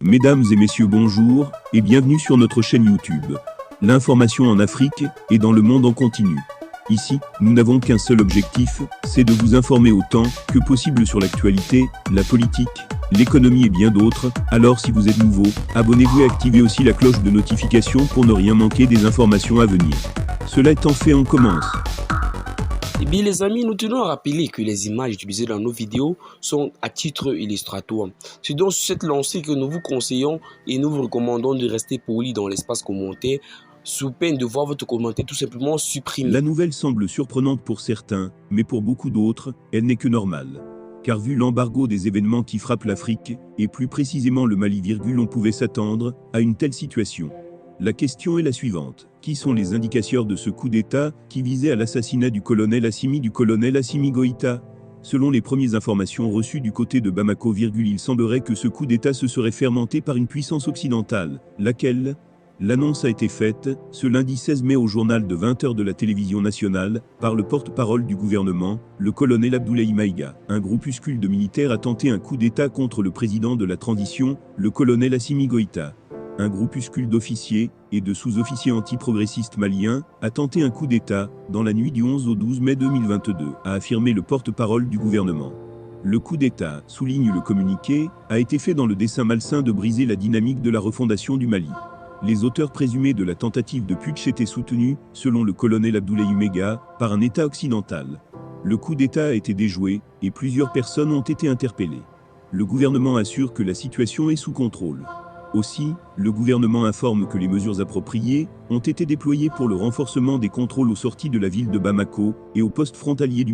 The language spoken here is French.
Mesdames et messieurs, bonjour et bienvenue sur notre chaîne YouTube. L'information en Afrique et dans le monde en continu. Ici, nous n'avons qu'un seul objectif, c'est de vous informer autant que possible sur l'actualité, la politique, l'économie et bien d'autres. Alors si vous êtes nouveau, abonnez-vous et activez aussi la cloche de notification pour ne rien manquer des informations à venir. Cela étant fait, on commence. Eh bien les amis, nous tenons à rappeler que les images utilisées dans nos vidéos sont à titre illustratoire. C'est donc sur cette lancée que nous vous conseillons et nous vous recommandons de rester poli dans l'espace commentaire, sous peine de voir votre commentaire tout simplement supprimé. La nouvelle semble surprenante pour certains, mais pour beaucoup d'autres, elle n'est que normale. Car vu l'embargo des événements qui frappent l'Afrique, et plus précisément le Mali, on pouvait s'attendre à une telle situation. La question est la suivante. Qui sont les indicateurs de ce coup d'État qui visait à l'assassinat du colonel Assimi Goïta? Selon les premières informations reçues du côté de Bamako, il semblerait que ce coup d'État se serait fermenté par une puissance occidentale, laquelle? L'annonce a été faite, ce lundi 16 mai au journal de 20 h de la télévision nationale, par le porte-parole du gouvernement, le colonel Abdoulaye Maïga. Un groupuscule de militaires a tenté un coup d'État contre le président de la transition, le colonel Assimi Goïta. Un groupuscule d'officiers et de sous-officiers anti-progressistes maliens a tenté un coup d'État dans la nuit du 11 au 12 mai 2022, a affirmé le porte-parole du gouvernement. Le coup d'État, souligne le communiqué, a été fait dans le dessein malsain de briser la dynamique de la refondation du Mali. Les auteurs présumés de la tentative de putsch étaient soutenus, selon le colonel Abdoulaye Maïga, par un État occidental. Le coup d'État a été déjoué et plusieurs personnes ont été interpellées. Le gouvernement assure que la situation est sous contrôle. Aussi, le gouvernement informe que les mesures appropriées ont été déployées pour le renforcement des contrôles aux sorties de la ville de Bamako et aux postes frontaliers du Mali.